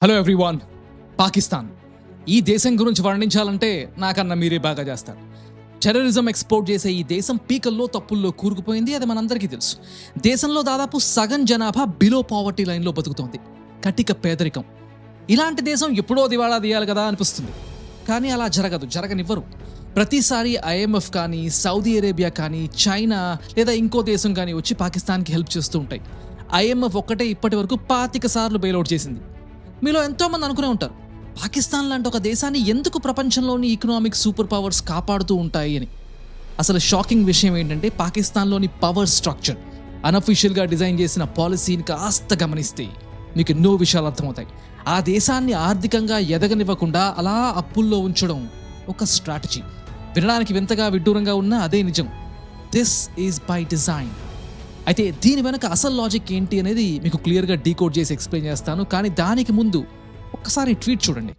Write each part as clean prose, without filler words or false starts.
Hello everyone. Pakistan ఈ దేశం గురించి వర్ణించాలంటే నాకన్నా మీరే బాగా చేస్తారు. టెర్రరిజం ఎక్స్పోర్ట్ చేసే ఈ దేశం పీకల్లో తప్పుల్లో కూరుకుపోయింది. అది మనందరికీ తెలుసు. దేశంలో దాదాపు సగం జనాభా బిలో పావర్టీ లైన్లో బతుకుతోంది. కటిక పేదరికం. ఇలాంటి దేశం ఎప్పుడో దివాళా తీయాలి కదా అనిపిస్తుంది. కానీ అలా జరగనివ్వరు. ప్రతిసారి ఐఎంఎఫ్ కానీ, సౌదీ అరేబియా కానీ, చైనా లేదా ఇంకో దేశం కానీ వచ్చి పాకిస్తాన్కి హెల్ప్ చేస్తూ ఉంటాయి. ఐఎంఎఫ్ ఒక్కటే ఇప్పటి వరకు 25 సార్లు బెయిలౌట్ చేసింది. మీలో ఎంతోమంది అనుకునే ఉంటారు, పాకిస్తాన్ లాంటి ఒక దేశాన్ని ఎందుకు ప్రపంచంలోని ఎకనామిక్ సూపర్ పవర్స్ కాపాడుతూ ఉంటాయి అని. అసలు షాకింగ్ విషయం ఏంటంటే, పాకిస్తాన్లోని పవర్ స్ట్రక్చర్, అన్అఫీషియల్గా డిజైన్ చేసిన పాలసీని కాస్త గమనిస్తే మీకు ఎన్నో విషయాలు అర్థమవుతాయి. ఆ దేశాన్ని ఆర్థికంగా ఎదగనివ్వకుండా అలా అప్పుల్లో ఉంచడం ఒక స్ట్రాటజీ. వినడానికి వింతగా విడ్డూరంగా ఉన్నా అదే నిజం. This is by design. అయితే దీని వెనక అసలు లాజిక్ ఏంటి అనేది మీకు క్లియర్గా డీకోడ్ చేసి ఎక్స్ప్లెయిన్ చేస్తాను. కానీ దానికి ముందు ఒక్కసారి ట్వీట్ చూడండి.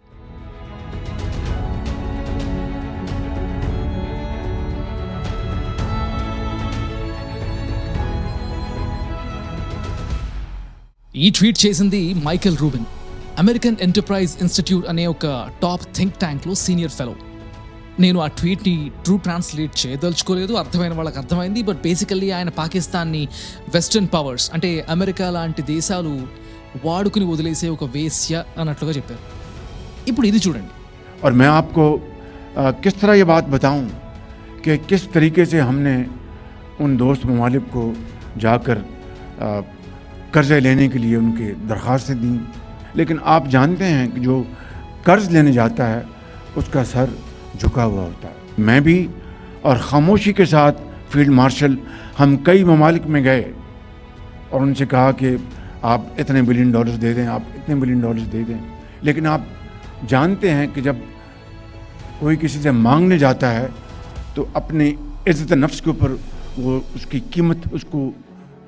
ఈ ట్వీట్ చేసింది Michael Rubin, American enterprise institute అనే ఒక టాప్ థింక్ ట్యాంక్లో సీనియర్ ఫెలో. నేను ఆ ట్వీట్ని ట్రూ ట్రాన్స్లేట్ చేయదలుచుకోలేదు, అర్థమైన వాళ్ళకి అర్థమైంది. బట్ బేసికల్లీ ఆయన పాకిస్తాన్ని వెస్టర్న్ పవర్స్ అంటే అమెరికా లాంటి దేశాలు వాడుకుని వదిలేసే ఒక వేశ్య అన్నట్లుగా చెప్పారు. ఇప్పుడు ఇది చూడండి. और मैं आपको किस तरह ये बात बताऊं कि किस तरीके से हमने उन दोस्त ममालिक को जाकर कर्ज़े लेने के लिए उनके दरख्वास्तें दी, लेकिन आप जानते हैं कि जो कर्ज़ लेने जाता है उसका सर झुका हुआ होता है. मैं भी और खामोशी के साथ फील्ड मार्शल हम कई ममालिक में गए और उनसे कहा कि आप इतने बिलियन डॉलर्स दे दें, आप इतने बिलियन डॉलर्स दे दें. लेकिन आप जानते हैं कि जब कोई किसी से मांगने जाता है तो अपनी इज़्ज़त नफ्स के ऊपर वो उसकी कीमत उसको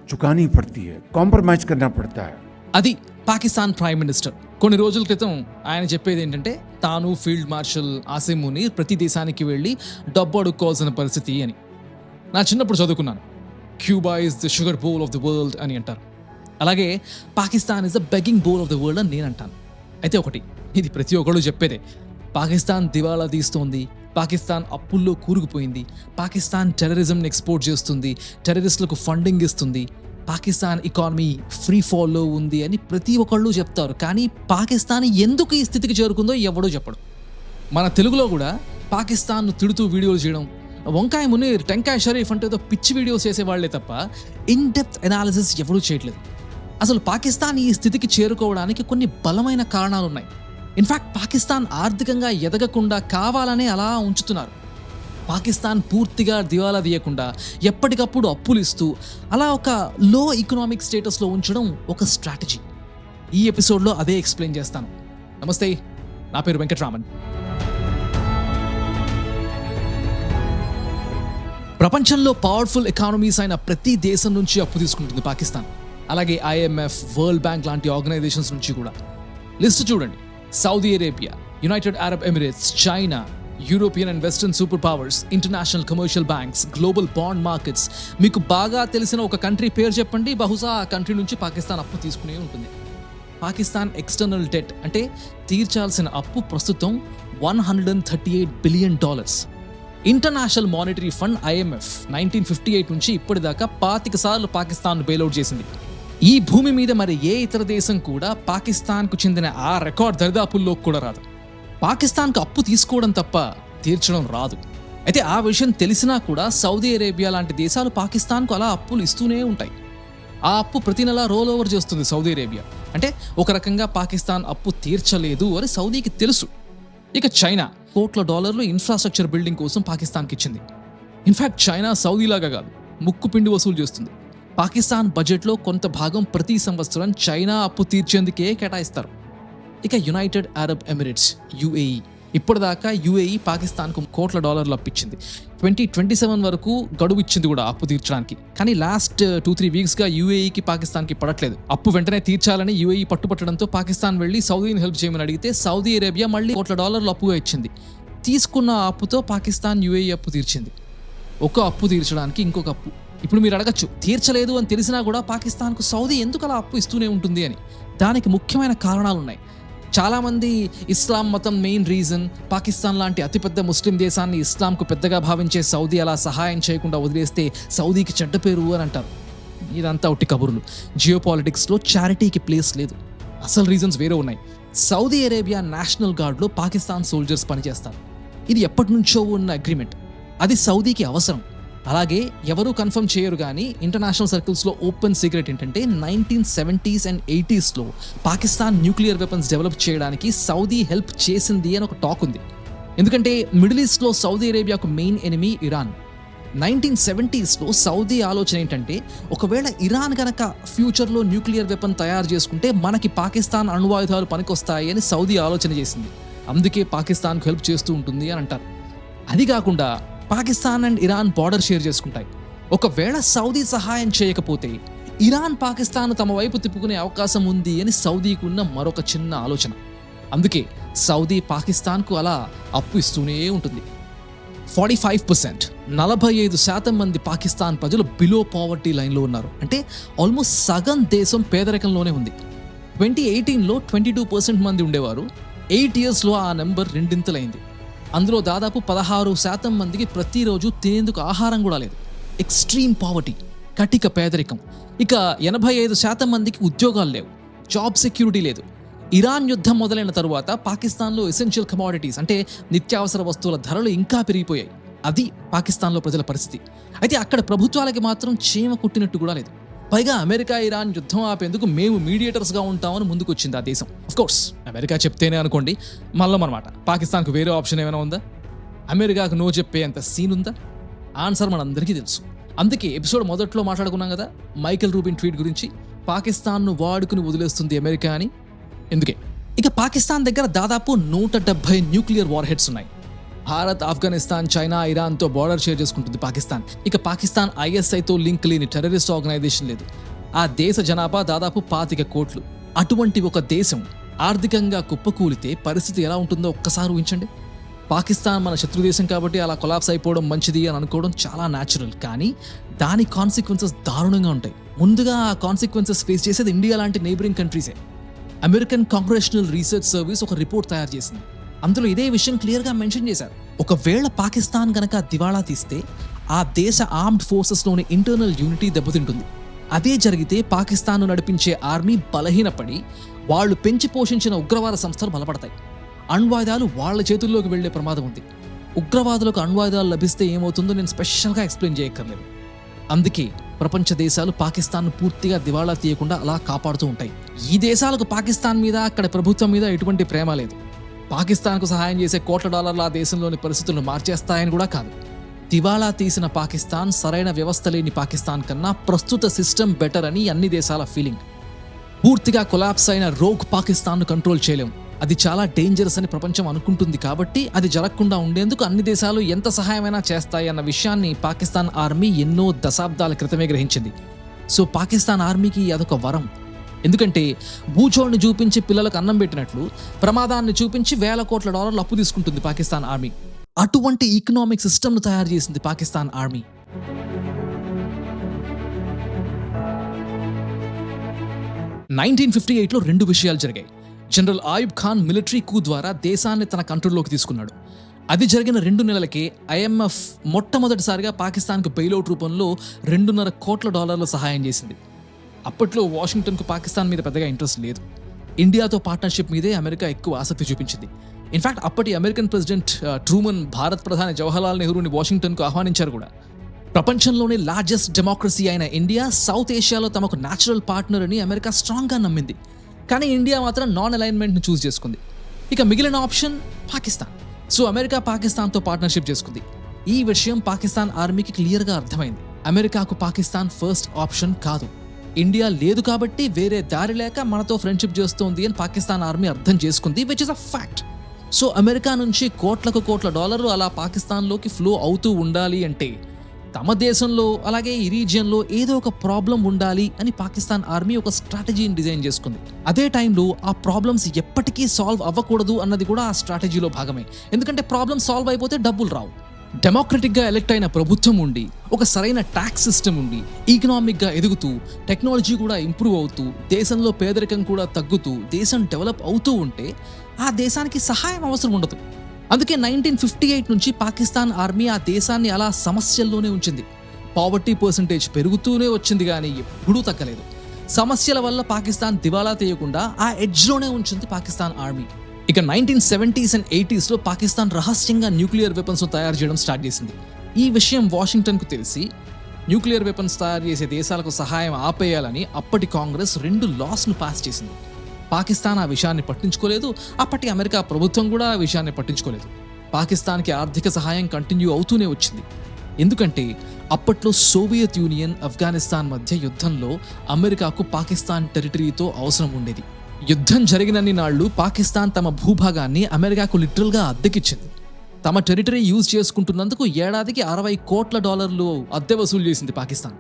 चुकानी पड़ती है, कॉम्प्रोमाइज़ करना पड़ता है. అది పాకిస్తాన్ ప్రైమ్ మినిస్టర్ కొన్ని రోజుల క్రితం ఆయన చెప్పేది ఏంటంటే, తాను ఫీల్డ్ మార్షల్ ఆసిమ్ మునీర్ ప్రతి దేశానికి వెళ్ళి డబ్బు అడుక్కోవాల్సిన పరిస్థితి అని. నా చిన్నప్పుడు చదువుకున్నాను, Cuba is the sugar bowl of the world అని అంటారు. అలాగే Pakistan is the begging bowl of the world అని నేను అంటాను. అయితే ఒకటి, ఇది ప్రతి ఒక్కళ్ళు చెప్పేదే, పాకిస్తాన్ దివాళా తీస్తోంది, పాకిస్తాన్ అప్పుల్లో కూరుకుపోయింది, పాకిస్తాన్ టెర్రరిజంని ఎక్స్పోర్ట్ చేస్తుంది, టెర్రరిస్టులకు ఫండింగ్ ఇస్తుంది, పాకిస్తాన్ ఎకానమీ ఫ్రీ ఫాల్లో ఉంది అని ప్రతి ఒక్కళ్ళు చెప్తారు. కానీ పాకిస్తాన్ ఎందుకు ఈ స్థితికి చేరుకుందో ఎవడో చెప్పడు. మన తెలుగులో కూడా పాకిస్తాన్ను తిడుతూ వీడియోలు చేయడం, వంకాయ మునీర్, టెంకాయ షరీఫ్ అంటే ఏదో పిచ్చి వీడియోస్ చేసేవాళ్లే తప్ప ఇన్ డెప్త్ అనాలిసిస్ ఎవరూ చేయట్లేదు. అసలు పాకిస్తాన్ ఈ స్థితికి చేరుకోవడానికి కొన్ని బలమైన కారణాలు ఉన్నాయి. ఇన్ఫ్యాక్ట్ పాకిస్తాన్ ఆర్థికంగా ఎదగకుండా కావాలనే అలా ఉంచుతున్నారు. పాకిస్తాన్ పూర్తిగా దివాలా తీయకుండా ఎప్పటికప్పుడు అప్పులు ఇస్తూ అలా ఒక లో ఎకనామిక్ స్టేటస్లో ఉంచడం ఒక స్ట్రాటజీ. ఈ ఎపిసోడ్లో అదే ఎక్స్ప్లెయిన్ చేస్తాను. నమస్తే, నా పేరు వెంకట్రామన్. ప్రపంచంలో పవర్ఫుల్ ఎకానమీస్ అయిన ప్రతి దేశం నుంచి అప్పు తీసుకుంటుంది పాకిస్తాన్. అలాగే ఐఎంఎఫ్, వరల్డ్ బ్యాంక్ లాంటి ఆర్గనైజేషన్స్ నుంచి కూడా. లిస్ట్ చూడండి: Saudi Arabia, United Arab Emirates, China, European and western super powers, international commercial banks, global bond markets. మీకు బాగా తెలిసిన ఒక కంట్రీ పేరు చెప్పండి, బహుశా ఆ కంట్రీ నుంచి పాకిస్తాన్ అప్పు తీసుకునే ఉంటుంది. పాకిస్తాన్ ఎక్స్టర్నల్ డెట్ అంటే తీర్చాల్సిన అప్పు ప్రస్తుతం $138 billion. International monetary fund IMF 1958 నుంచి ఇప్పటిదాకా 25 సార్లు పాకిస్తాన్ బెయిలౌట్ చేసింది. ఈ భూమి మీద మరి ఏ ఇతర దేశం కూడా పాకిస్తాన్కు చెందిన ఆ రికార్డ్ దరిదాపుల్లో కూడా రాదు. పాకిస్తాన్కు అప్పు తీసుకోవడం తప్ప తీర్చడం రాదు. అయితే ఆ విషయం తెలిసినా కూడా సౌదీ అరేబియా లాంటి దేశాలు పాకిస్తాన్కు అలా అప్పులు ఇస్తూనే ఉంటాయి. ఆ అప్పు ప్రతి నెలా రోల్ ఓవర్ చేస్తుంది సౌదీ అరేబియా. అంటే ఒక రకంగా పాకిస్తాన్ అప్పు తీర్చలేదు అని సౌదీకి తెలుసు. ఇక చైనా కోట్ల డాలర్లు ఇన్ఫ్రాస్ట్రక్చర్ బిల్డింగ్ కోసం పాకిస్తాన్కి ఇచ్చింది. ఇన్ఫ్యాక్ట్ చైనా సౌదీలాగా కాదు, ముక్కు పిండి వసూలు చేస్తుంది. పాకిస్తాన్ బడ్జెట్లో కొంత భాగం ప్రతి సంవత్సరం చైనా అప్పు తీర్చేందుకే కేటాయిస్తారు. ఇక యునైటెడ్ అరబ్ ఎమిరేట్స్, యుఏఈ, ఇప్పటిదాకా యుఏఈ పాకిస్తాన్కు కోట్ల డాలర్లు అప్పిచ్చింది. 2027 వరకు గడువు ఇచ్చింది కూడా అప్పు తీర్చడానికి. కానీ లాస్ట్ 2-3 వీక్స్గా యుఏఈకి పాకిస్తాన్కి పడట్లేదు. అప్పు వెంటనే తీర్చాలని యుఏఈ పట్టుపట్టడంతో పాకిస్తాన్ వెళ్ళి సౌదీని హెల్ప్ చేయమని అడిగితే సౌదీ అరేబియా మళ్ళీ కోట్ల డాలర్లు అప్పుగా ఇచ్చింది. తీసుకున్న అప్పుతో పాకిస్తాన్ యుఏఈ అప్పు తీర్చింది. ఒక అప్పు తీర్చడానికి ఇంకొక అప్పు. ఇప్పుడు మీరు అడగచ్చు, తీర్చలేదు అని తెలిసినా కూడా పాకిస్తాన్కు సౌదీ ఎందుకు అలా అప్పు ఇస్తూనే ఉంటుంది అని. దానికి ముఖ్యమైన కారణాలు ఉన్నాయి. చాలామంది ఇస్లాం మతం మెయిన్ రీజన్, పాకిస్తాన్ లాంటి అతిపెద్ద ముస్లిం దేశాన్ని ఇస్లాంకు పెద్దగా భావించే సౌదీ అలా సహాయం చేయకుండా వదిలేస్తే సౌదీకి చెడ్డ పేరు అని అంటారు. ఇదంతా ఒట్టి కబుర్లు. జియో పాలిటిక్స్లో చారిటీకి ప్లేస్ లేదు. అసలు రీజన్స్ వేరే ఉన్నాయి. సౌదీ అరేబియా నేషనల్ గార్డ్లో పాకిస్తాన్ సోల్జర్స్ పనిచేస్తారు. ఇది ఎప్పటి నుంచో ఉన్న అగ్రిమెంట్. అది సౌదీకి అవసరం. అలాగే ఎవరూ కన్ఫర్మ్ చేయరు కానీ ఇంటర్నేషనల్ సర్కిల్స్లో ఓపెన్ సీక్రెట్ ఏంటంటే 1970s and 80sలో పాకిస్తాన్ న్యూక్లియర్ వెపన్స్ డెవలప్ చేయడానికి సౌదీ హెల్ప్ చేసింది అని ఒక టాక్ ఉంది. ఎందుకంటే మిడిల్ ఈస్ట్లో సౌదీ అరేబియాకు మెయిన్ ఎనిమీ ఇరాన్. 1970sలో సౌదీ ఆలోచన ఏంటంటే ఒకవేళ ఇరాన్ కనుక ఫ్యూచర్లో న్యూక్లియర్ వెపన్ తయారు చేసుకుంటే మనకి పాకిస్తాన్ అణ్వాయుధాలు పనికొస్తాయి అని సౌదీ ఆలోచన చేసింది. అందుకే పాకిస్తాన్కు హెల్ప్ చేస్తూ ఉంటుంది అని అంటారు. అది కాకుండా Pakistan and Iran border share చేసుకుంటాయి. ఒకవేళ సౌదీ సహాయం చేయకపోతే ఇరాన్ పాకిస్తాన్ తమ వైపు తిప్పుకునే అవకాశం ఉంది అని సౌదీకి ఉన్న మరొక చిన్న ఆలోచన. అందుకే సౌదీ పాకిస్తాన్కు అలా అప్పు ఇస్తూనే ఉంటుంది. 45%, 45% మంది పాకిస్తాన్ ప్రజలు బిలో పావర్టీ లైన్లో ఉన్నారు. అంటే ఆల్మోస్ట్ సగం దేశం పేదరికంలోనే ఉంది. 2018లో 22% మంది ఉండేవారు. 8 yearsలో ఆ నెంబర్ రెండింతలైంది. అందులో దాదాపు 16% మందికి ప్రతిరోజు తినేందుకు ఆహారం కూడా లేదు. ఎక్స్ట్రీమ్ పావర్టీ, కటిక పేదరికం. ఇక 85% మందికి ఉద్యోగాలు లేవు, జాబ్ సెక్యూరిటీ లేదు. ఇరాన్ యుద్ధం మొదలైన తరువాత పాకిస్తాన్లో ఎసెన్షియల్ కమోడిటీస్ అంటే నిత్యావసర వస్తువుల ధరలు ఇంకా పెరిగిపోయాయి. అది పాకిస్తాన్లో ప్రజల పరిస్థితి. అయితే అక్కడ ప్రభుత్వాలకి మాత్రం చీమ కుట్టినట్టు కూడా లేదు. పైగా అమెరికా ఇరాన్ యుద్ధం ఆపేందుకు మేము మీడియేటర్స్గా ఉంటామని ముందుకొచ్చింది ఆ దేశం. కోర్స్ అమెరికా చెప్తేనే అనుకోండి, మళ్ళమన్నమాట. పాకిస్తాన్కు వేరే ఆప్షన్ ఏమైనా ఉందా? అమెరికాకు నో చెప్పే అంత సీన్ ఉందా? ఆన్సర్ మనందరికీ తెలుసు. అందుకే ఎపిసోడ్ మొదట్లో మాట్లాడుకున్నాం కదా మైకెల్ రూబిన్ ట్వీట్ గురించి, పాకిస్తాన్ను వాడుకుని వదిలేస్తుంది అమెరికా అని. ఎందుకే ఇక పాకిస్తాన్ దగ్గర దాదాపు 170 న్యూక్లియర్ వార్ హెడ్స్ ఉన్నాయి. భారత్, ఆఫ్ఘనిస్తాన్, చైనా, ఇరాన్తో బార్డర్ షేర్ చేసుకుంటుంది పాకిస్తాన్. ఇక పాకిస్తాన్ ఐఎస్ఐతో లింక్ లేని టెర్రరిస్ట్ ఆర్గనైజేషన్ లేదు. ఆ దేశ జనాభా దాదాపు 25 కోట్లు. అటువంటి ఒక దేశం ఆర్థికంగా కుప్పకూలితే పరిస్థితి ఎలా ఉంటుందో ఒక్కసారి ఊహించండి. పాకిస్తాన్ మన శత్రు దేశం కాబట్టి అలా కొలాప్స్ అయిపోవడం మంచిది అని అనుకోవడం చాలా న్యాచురల్. కానీ దాని కాన్సిక్వెన్సెస్ దారుణంగా ఉంటాయి. ముందుగా ఆ కాన్సిక్వెన్సెస్ ఫేస్ చేసేది ఇండియా లాంటి నైబరింగ్ కంట్రీసే. అమెరికన్ కాంగ్రెషనల్ రీసెర్చ్ సర్వీస్ ఒక రిపోర్ట్ తయారు చేసింది. అందులో ఇదే విషయం క్లియర్గా మెన్షన్ చేశారు. ఒకవేళ పాకిస్తాన్ గనక దివాళా తీస్తే ఆ దేశ ఆర్మ్డ్ ఫోర్సెస్లోని ఇంటర్నల్ యూనిటీ దెబ్బతింటుంది. అదే జరిగితే పాకిస్తాన్ను నడిపించే ఆర్మీ బలహీనపడి వాళ్ళు పెంచి పోషించిన ఉగ్రవాద సంస్థలు బలపడతాయి. అణ్వాయుధాలు వాళ్ళ చేతుల్లోకి వెళ్లే ప్రమాదం ఉంది. ఉగ్రవాదులకు అణ్వాయుధాలు లభిస్తే ఏమవుతుందో నేను స్పెషల్గా ఎక్స్ప్లెయిన్ చేయక్కర్లేదు. అందుకే ప్రపంచ దేశాలు పాకిస్తాన్ను పూర్తిగా దివాళా తీయకుండా అలా కాపాడుతూ ఉంటాయి. ఈ దేశాలకు పాకిస్తాన్ మీద, అక్కడ ప్రభుత్వం మీద ఎటువంటి ప్రేమ లేదు. పాకిస్తాన్కు సహాయం చేసే $1,00,00,000 ఆ దేశంలోని పరిస్థితులను మార్చేస్తాయని కూడా కాదు. దివాళా తీసిన పాకిస్తాన్ సరైన వ్యవస్థ లేని పాకిస్తాన్ కన్నా ప్రస్తుత సిస్టమ్ బెటర్ అని అన్ని దేశాల ఫీలింగ్. పూర్తిగా కొలాప్స్ అయిన రోగ్ పాకిస్తాన్ను కంట్రోల్ చేయలేం. అది చాలా డేంజరస్ అని ప్రపంచం అనుకుంటుంది. కాబట్టి అది జరగకుండా ఉండేందుకు అన్ని దేశాలు ఎంత సహాయమైనా చేస్తాయి అన్న విషయాన్ని పాకిస్తాన్ ఆర్మీ ఎన్నో దశాబ్దాల క్రితమే గ్రహించింది. సో పాకిస్తాన్ ఆర్మీకి అదొక వరం. ఎందుకంటే బూచోడ్ని చూపించి పిల్లలకు అన్నం పెట్టినట్లు ప్రమాదాన్ని చూపించి $1,000 కోట్ల అప్పు తీసుకుంటుంది పాకిస్తాన్ ఆర్మీ. అటువంటి ఈకనామిక్ సిస్టమ్ను తయారు చేసింది పాకిస్తాన్ ఆర్మీ. లో 2 విషయాలు జరిగాయి. జనరల్ ఆయుబ్ ఖాన్ మిలిటరీ కూ ద్వారా దేశాన్ని తన కంట్రోల్లోకి తీసుకున్నాడు. అది జరిగిన 2 నెలలకే IMF మొట్టమొదటిసారిగా పాకిస్తాన్కు బెయిలౌట్ రూపంలో $2.5 కోట్ల సహాయం చేసింది. అప్పట్లో వాషింగ్టన్కు పాకిస్తాన్ మీద పెద్దగా ఇంట్రెస్ట్ లేదు. ఇండియాతో పార్ట్నర్షిప్ మీదే అమెరికా ఎక్కువ ఆసక్తి చూపించింది. ఇన్ఫాక్ట్ అప్పటి అమెరికన్ ప్రెసిడెంట్ ట్రూమన్ భారత్ ప్రధాని జవహర్లాల్ నెహ్రూని వాషింగ్టన్కు ఆహ్వానించారు కూడా. ప్రపంచంలోనే లార్జెస్ట్ డెమోక్రసీ అయిన ఇండియా సౌత్ ఏషియాలో తమకు న్యాచురల్ పార్ట్నర్ అని అమెరికా స్ట్రాంగ్గా నమ్మింది. కానీ ఇండియా మాత్రం నాన్ అలైన్మెంట్ను చూస్ చేసుకుంది. ఇక మిగిలిన ఆప్షన్ పాకిస్తాన్. సో అమెరికా పాకిస్తాన్తో పార్ట్నర్షిప్ చేసుకుంది. ఈ విషయం పాకిస్తాన్ ఆర్మీకి క్లియర్గా అర్థమైంది. అమెరికాకు పాకిస్తాన్ ఫస్ట్ ఆప్షన్ కాదు. ఇండియా లేదు కాబట్టి వేరే దారి లేక మనతో ఫ్రెండ్షిప్ చేస్తోంది అని పాకిస్తాన్ ఆర్మీ అర్థం చేసుకుంది, which is a fact. So America నుంచి $1,00,00,000 అలా పాకిస్తాన్లోకి ఫ్లో అవుతూ ఉండాలి అంటే తమ దేశంలో అలాగే ఈ రీజియన్లో ఏదో ఒక ప్రాబ్లం ఉండాలి అని పాకిస్తాన్ ఆర్మీ ఒక స్ట్రాటజీని డిజైన్ చేసుకుంది. అదే టైంలో ఆ ప్రాబ్లమ్స్ ఎప్పటికీ సాల్వ్ అవ్వకూడదు అన్నది కూడా ఆ స్ట్రాటజీలో భాగమే. ఎందుకంటే ప్రాబ్లమ్ సాల్వ్ అయిపోతే డబ్బులు రావు. డెమోక్రటిక్గా ఎలక్ట్ అయిన ప్రభుత్వం ఉండి, ఒక సరైన ట్యాక్స్ సిస్టమ్ ఉండి, ఈకనామిక్గా ఎదుగుతూ, టెక్నాలజీ కూడా ఇంప్రూవ్ అవుతూ, దేశంలో పేదరికం కూడా తగ్గుతూ, దేశం డెవలప్ అవుతూ ఉంటే ఆ దేశానికి సహాయం అవసరం ఉండదు. అందుకే 1958 నుంచి పాకిస్తాన్ ఆర్మీ ఆ దేశాన్ని అలా సమస్యల్లోనే ఉంచింది. పావర్టీ పర్సంటేజ్ పెరుగుతూనే వచ్చింది కానీ ఎప్పుడూ తగ్గలేదు. సమస్యల వల్ల పాకిస్తాన్ దివాలా తీయకుండా ఆ ఎడ్జ్లోనే ఉంచింది పాకిస్తాన్ ఆర్మీ. ఇక 1970s and 80sలో పాకిస్తాన్ రహస్యంగా న్యూక్లియర్ వెపన్స్ తయారు చేయడం స్టార్ట్ చేసింది. ఈ విషయం వాషింగ్టన్కు తెలిసి న్యూక్లియర్ వెపన్స్ తయారు చేసే దేశాలకు సహాయం ఆపేయాలని అప్పటి కాంగ్రెస్ 2 లాస్ను పాస్ చేసింది. పాకిస్తాన్ ఆ విషయాన్ని పట్టించుకోలేదు. అప్పటి అమెరికా ప్రభుత్వం కూడా ఆ విషయాన్ని పట్టించుకోలేదు. పాకిస్తాన్కి ఆర్థిక సహాయం కంటిన్యూ అవుతూనే వచ్చింది. ఎందుకంటే అప్పట్లో సోవియట్ యూనియన్, ఆఫ్ఘనిస్తాన్ మధ్య యుద్ధంలో అమెరికాకు పాకిస్తాన్ టెరిటరీతో అవసరం ఉండేది. యుద్ధం జరిగినన్ని నాళ్లు పాకిస్తాన్ తమ భూభాగాన్ని అమెరికాకు లిటరల్గా అద్దెకిచ్చింది. తమ టెరిటరీ యూజ్ చేసుకుంటున్నందుకు ఏడాదికి $60 కోట్ల అద్దె వసూలు చేసింది పాకిస్తాన్.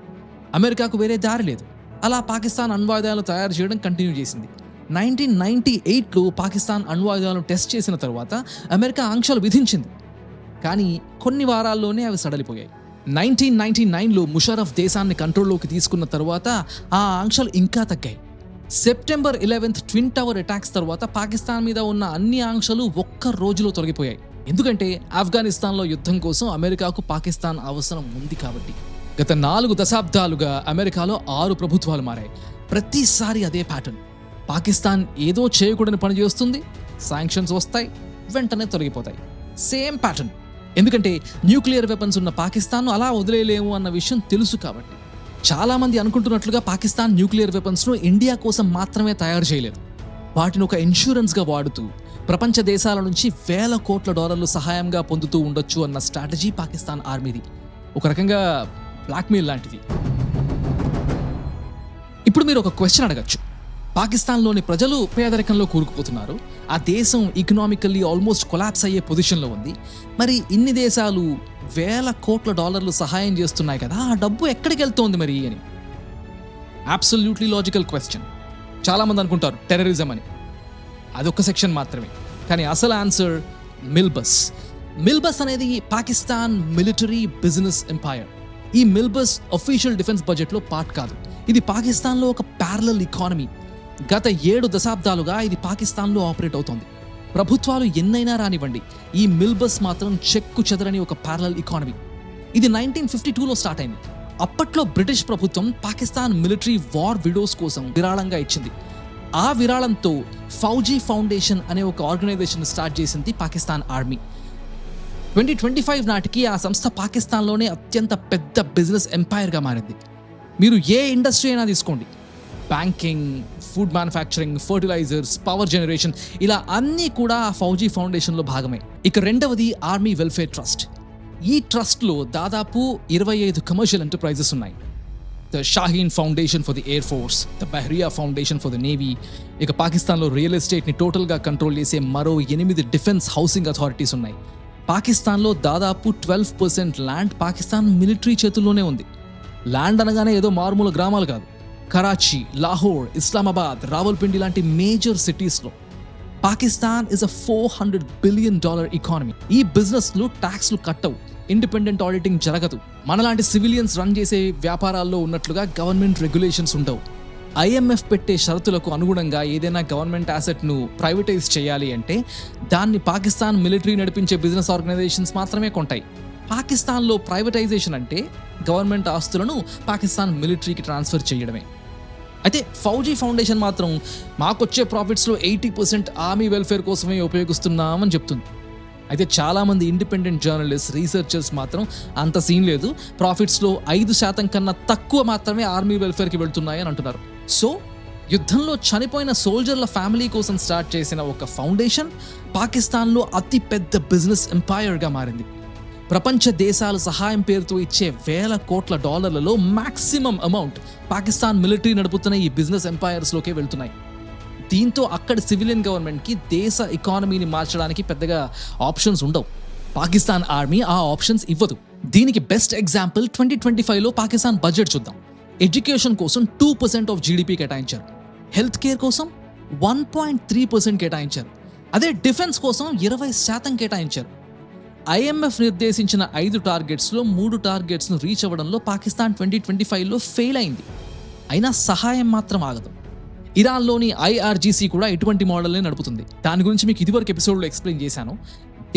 అమెరికాకు వేరే దారి లేదు. అలా పాకిస్తాన్ అణ్వాయుధాలు తయారు చేయడం కంటిన్యూ చేసింది. 1998లో పాకిస్తాన్ అణ్వాయుధాలను టెస్ట్ చేసిన తర్వాత అమెరికా ఆంక్షలు విధించింది. కానీ కొన్ని వారాల్లోనే అవి సడలిపోయాయి. 1999లో ముషర్రఫ్ దేశాన్ని కంట్రోల్లోకి తీసుకున్న తర్వాత ఆ ఆంక్షలు ఇంకా తగ్గాయి. September 11th twin tower attacks తర్వాత పాకిస్తాన్ మీద ఉన్న అన్ని ఆంక్షలు ఒక్క రోజులో తొలగిపోయాయి. ఎందుకంటే ఆఫ్ఘనిస్తాన్లో యుద్ధం కోసం అమెరికాకు పాకిస్తాన్ అవసరం ఉంది కాబట్టి. గత 4 దశాబ్దాలుగా అమెరికాలో 6 ప్రభుత్వాలు మారాయి. ప్రతిసారి అదే ప్యాటర్న్. పాకిస్తాన్ ఏదో చేయకూడని పని చేస్తుంది, శాంక్షన్స్ వస్తాయి, వెంటనే తొలగిపోతాయి. Same pattern. ఎందుకంటే న్యూక్లియర్ వెపన్స్ ఉన్న పాకిస్తాన్ను అలా వదిలేయలేము అన్న విషయం తెలుసు కాబట్టి. చాలామంది అనుకుంటున్నట్లుగా పాకిస్తాన్ న్యూక్లియర్ వెపన్స్ను ఇండియా కోసం మాత్రమే తయారు చేయలేదు. వాటిని ఒక ఇన్సూరెన్స్గా వాడుతూ ప్రపంచ దేశాల నుంచి $1,000 కోట్ల సహాయంగా పొందుతూ ఉండొచ్చు అన్న స్ట్రాటజీ పాకిస్తాన్ ఆర్మీది. ఒక రకంగా బ్లాక్మెయిల్ లాంటిది. ఇప్పుడు మీరు ఒక క్వశ్చన్ అడగచ్చు. పాకిస్తాన్లోని ప్రజలు పేదరికంలో కూరుకుపోతున్నారు. ఆ దేశం ఎకనామికల్లీ ఆల్మోస్ట్ కొలాప్స్ అయ్యే పొజిషన్లో ఉంది. మరి ఇన్ని దేశాలు $1,000 కోట్ల సహాయం చేస్తున్నాయి కదా, ఆ డబ్బు ఎక్కడికి వెళ్తోంది మరి అని. Absolutely logical question. చాలామంది అనుకుంటారు టెర్రరిజం అని. అదొక సెక్షన్ మాత్రమే. కానీ అసలు ఆన్సర్ మిల్బస్. మిల్బస్ అనేది పాకిస్తాన్ మిలిటరీ బిజినెస్ ఎంపైర్. ఈ మిల్బస్ అఫీషియల్ డిఫెన్స్ బడ్జెట్లో పార్ట్ కాదు. ఇది పాకిస్తాన్లో ఒక ప్యారలల్ ఎకానమీ. గత 7 దశాబ్దాలుగా ఇది పాకిస్తాన్లో ఆపరేట్ అవుతోంది. ప్రభుత్వాలు ఎన్నైనా రానివ్వండి, ఈ మిల్బస్ మాత్రం చెక్కు చెదరని ఒక ప్యారలల్ ఎకానమీ. ఇది 1952లో స్టార్ట్ అయింది. అప్పట్లో బ్రిటిష్ ప్రభుత్వం పాకిస్తాన్ మిలిటరీ వార్ విడోస్ కోసం విరాళంగా ఇచ్చింది. ఆ విరాళంతో ఫౌజీ ఫౌండేషన్ అనే ఒక ఆర్గనైజేషన్ స్టార్ట్ చేసింది పాకిస్తాన్ ఆర్మీ. 2025 నాటికి ఆ సంస్థ పాకిస్తాన్లోనే అత్యంత పెద్ద బిజినెస్ ఎంపైర్గా మారింది. మీరు ఏ ఇండస్ట్రీ అయినా తీసుకోండి, banking, food manufacturing, fertilisers, power generation, ఇలా అన్నీ కూడా ఆ ఫౌజీ ఫౌండేషన్లో భాగమే. ఇక రెండవది ఆర్మీ వెల్ఫేర్ ట్రస్ట్. ఈ ట్రస్ట్లో దాదాపు 25 కమర్షియల్ ఎంటర్ప్రైజెస్ ఉన్నాయి. The Shaheen foundation for the air force, the Bahria foundation for the navy. ఇక పాకిస్తాన్లో రియల్ ఎస్టేట్ని టోటల్గా కంట్రోల్ చేసే మరో 8 డిఫెన్స్ హౌసింగ్ అథారిటీస్ ఉన్నాయి. పాకిస్తాన్లో దాదాపు 12% ల్యాండ్ పాకిస్తాన్ మిలిటరీ చేతుల్లోనే ఉంది. ల్యాండ్ అనగానే ఏదో మారుమూల గ్రామాలు కాదు. కరాచీ, లాహోర్, ఇస్లామాబాద్, రావల్పిండి లాంటి మేజర్ సిటీస్లో. Pakistan is a $400 billion economy. ఈ బిజినెస్లు ట్యాక్స్లు కట్టవు, ఇండిపెండెంట్ ఆడిటింగ్ జరగదు. మనలాంటి సివిలియన్స్ రన్ చేసే వ్యాపారాల్లో ఉన్నట్లుగా గవర్నమెంట్ రెగ్యులేషన్స్ ఉండవు. IMF పెట్టే షరతులకు అనుగుణంగా ఏదైనా గవర్నమెంట్ యాసెట్ను ప్రైవేటైజ్ చేయాలి అంటే దాన్ని పాకిస్తాన్ మిలిటరీ నడిపించే బిజినెస్ ఆర్గనైజేషన్స్ మాత్రమే కొంటాయి. పాకిస్తాన్లో ప్రైవేటైజేషన్ అంటే గవర్నమెంట్ ఆస్తులను పాకిస్తాన్ మిలిటరీకి ట్రాన్స్ఫర్ చేయడమే. అయితే ఫౌజీ ఫౌండేషన్ మాత్రం మాకొచ్చే ప్రాఫిట్స్లో 80% ఆర్మీ వెల్ఫేర్ కోసమే ఉపయోగిస్తున్నామని చెప్తుంది. అయితే చాలామంది ఇండిపెండెంట్ జర్నలిస్ట్, రీసెర్చర్స్ మాత్రం అంత సీన్ లేదు, ప్రాఫిట్స్లో 5% కన్నా తక్కువ మాత్రమే ఆర్మీ వెల్ఫేర్కి వెళ్తున్నాయని అంటున్నారు. సో యుద్ధంలో చనిపోయిన సోల్జర్ల ఫ్యామిలీ కోసం స్టార్ట్ చేసిన ఒక ఫౌండేషన్ పాకిస్తాన్లో అతి పెద్ద బిజినెస్ ఎంపైర్గా మారింది. ప్రపంచ దేశాలు సహాయం పేరుతో ఇచ్చే $1,000 కోట్ల మాక్సిమం అమౌంట్ పాకిస్తాన్ మిలిటరీ నడుపుతున్న ఈ బిజినెస్ ఎంపైర్స్లోకే వెళ్తున్నాయి. దీంతో అక్కడి సివిలియన్ గవర్నమెంట్కి దేశ ఎకానమీని మార్చడానికి పెద్దగా ఆప్షన్స్ ఉండవు. పాకిస్తాన్ ఆర్మీ ఆ ఆప్షన్స్ ఇవ్వదు. దీనికి బెస్ట్ ఎగ్జాంపుల్ 2025లో పాకిస్తాన్ బడ్జెట్ చూద్దాం. ఎడ్యుకేషన్ కోసం 2% ఆఫ్ GDP కేటాయించారు. హెల్త్ కేర్ కోసం 1.3% కేటాయించారు. అదే డిఫెన్స్ కోసం 20% కేటాయించారు. IMF నిర్దేశించిన 5 టార్గెట్స్లో 3 టార్గెట్స్ను రీచ్ అవ్వడంలో పాకిస్తాన్ 2025లో ఫెయిల్ అయింది. అయినా సహాయం మాత్రం ఆగదు. ఇరాన్లోని IRGC కూడా ఇటువంటి మోడల్ని నడుపుతుంది. దాని గురించి మీకు ఇదివరకు ఎపిసోడ్లో ఎక్స్ప్లెయిన్ చేశాను.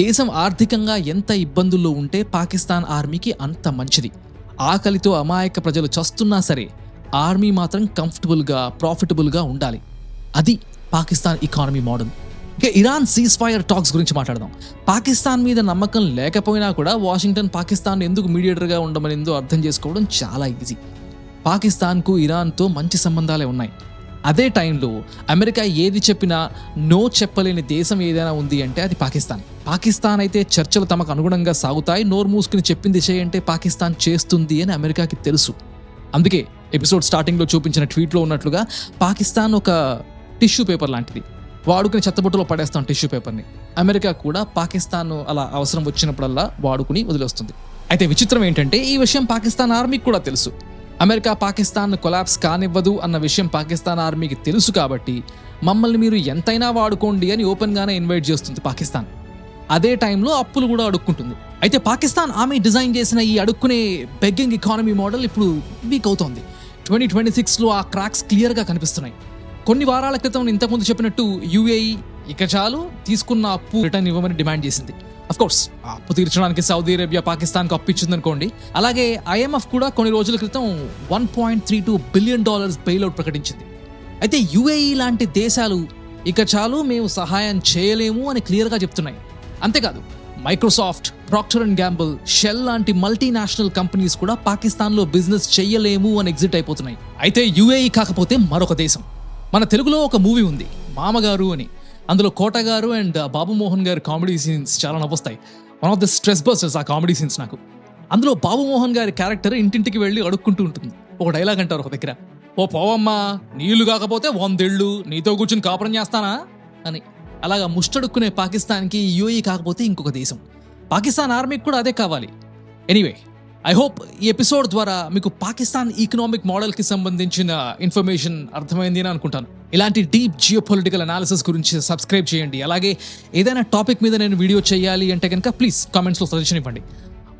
దేశం ఆర్థికంగా ఎంత ఇబ్బందుల్లో ఉంటే పాకిస్తాన్ ఆర్మీకి అంత మంచిది. ఆకలితో అమాయక ప్రజలు చస్తున్నా సరే ఆర్మీ మాత్రం కంఫర్టబుల్గా ప్రాఫిటబుల్గా ఉండాలి. అది పాకిస్తాన్ ఎకానమీ మోడల్. ఇక ఇరాన్ సీజ్ ఫైర్ టాక్స్ గురించి మాట్లాడదాం. పాకిస్తాన్ మీద నమ్మకం లేకపోయినా కూడా వాషింగ్టన్ పాకిస్తాన్ ఎందుకు మీడియేటర్గా ఉండమనిందో అర్థం చేసుకోవడం చాలా ఈజీ. పాకిస్తాన్కు ఇరాన్తో మంచి సంబంధాలే ఉన్నాయి. అదే టైంలో అమెరికా ఏది చెప్పినా నో చెప్పలేని దేశం ఏదైనా ఉంది అంటే అది పాకిస్తాన్. పాకిస్తాన్ అయితే చర్చలు తమకు అనుగుణంగా సాగుతాయి, నోరు మూసుకుని చెప్పింది చేయంటే పాకిస్తాన్ చేస్తుంది అని అమెరికాకి తెలుసు. అందుకే ఎపిసోడ్ స్టార్టింగ్లో చూపించిన ట్వీట్లో ఉన్నట్లుగా పాకిస్తాన్ ఒక టిష్యూ పేపర్ లాంటిది. వాడుకుని చెత్తబుట్టలో పడేస్తాం టిష్యూ పేపర్ని. అమెరికా కూడా పాకిస్తాన్ అలా అవసరం వచ్చినప్పుడల్లా వాడుకుని వదిలేస్తుంది. అయితే విచిత్రం ఏంటంటే ఈ విషయం పాకిస్తాన్ ఆర్మీకి కూడా తెలుసు. అమెరికా పాకిస్తాన్ కొలాప్స్ కానివ్వదు అన్న విషయం పాకిస్తాన్ ఆర్మీకి తెలుసు కాబట్టి మమ్మల్ని మీరు ఎంతైనా వాడుకోండి అని ఓపెన్గానే ఇన్వైట్ చేస్తుంది పాకిస్తాన్. అదే టైంలో అప్పులు కూడా అడుక్కుంటుంది. అయితే పాకిస్తాన్ ఆర్మీ డిజైన్ చేసిన ఈ అడుక్కునే బెగ్గింగ్ ఎకానమీ మోడల్ ఇప్పుడు వీక్ అవుతోంది. 2026లో ఆ క్రాక్స్ క్లియర్గా కనిపిస్తున్నాయి. కొన్ని వారాల క్రితం ఇంతకుముందు చెప్పినట్టు UAE ఇక చాలు తీసుకున్న అప్పు రిటర్న్ ఇవ్వమని డిమాండ్ చేసింది. అఫ్కోర్స్ ఆ అప్పు తీర్చడానికి సౌదీ అరేబియా పాకిస్తాన్కు అప్పు ఇచ్చిందనుకోండి. అలాగే IMF కూడా కొన్ని రోజుల క్రితం $1.32 బిలియన్ బెయిల్అవుట్ ప్రకటించింది. అయితే UAE లాంటి దేశాలు ఇక చాలు మేము సహాయం చేయలేము అని క్లియర్గా చెప్తున్నాయి. అంతేకాదు Microsoft, Procter and Gamble, Shell లాంటి మల్టీనేషనల్ కంపెనీస్ కూడా పాకిస్తాన్లో బిజినెస్ చెయ్యలేము అని ఎగ్జిట్ అయిపోతున్నాయి. అయితే UAE కాకపోతే మరొక దేశం. మన తెలుగులో ఒక మూవీ ఉంది మామగారు అని. అందులో కోట గారు అండ్ బాబు మోహన్ గారి కామెడీ సీన్స్ చాలా నవ్వొస్తాయి. One of the stress busters ఆ కామెడీ సీన్స్ నాకు. అందులో బాబు మోహన్ గారి క్యారెక్టర్ ఇంటింటికి వెళ్ళి అడుక్కుంటూ ఉంటుంది. ఒక డైలాగ్ అంటారు ఒక దగ్గర, ఓ పోవమ్మా నీళ్లు కాకపోతే 100 ఏళ్ళు నీతో కూర్చుని కాపురం చేస్తానా అని. అలాగా ముష్టడుక్కునే పాకిస్తాన్కి UAE కాకపోతే ఇంకొక దేశం. పాకిస్తాన్ ఆర్మీకి కూడా అదే కావాలి. ఎనీవే, ఐ హోప్ ఈ ఎపిసోడ్ ద్వారా మీకు పాకిస్తాన్ ఈకనామిక్ మోడల్కి సంబంధించిన ఇన్ఫర్మేషన్ అర్థమైంది అని అనుకుంటాను. ఇలాంటి డీప్ జియోపొలిటికల్ అనాలిసిస్ గురించి సబ్స్క్రైబ్ చేయండి. అలాగే ఏదైనా టాపిక్ మీద నేను వీడియో చేయాలి అంటే కనుక ప్లీజ్ కామెంట్స్లో సజెషన్ ఇవ్వండి.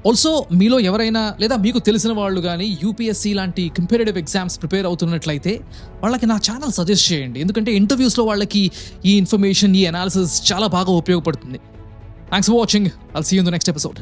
ఆల్సో మీలో ఎవరైనా లేదా మీకు తెలిసిన వాళ్ళు కానీ UPSC లాంటి కంపారిటివ్ ఎగ్జామ్స్ ప్రిపేర్ అవుతున్నట్లయితే వాళ్ళకి నా ఛానల్ సజెస్ట్ చేయండి. ఎందుకంటే ఇంటర్వ్యూస్లో వాళ్ళకి ఈ ఇన్ఫర్మేషన్, ఈ అనాలిసిస్ చాలా బాగా ఉపయోగపడుతుంది. Thanks for watching. I'll see you in the next episode.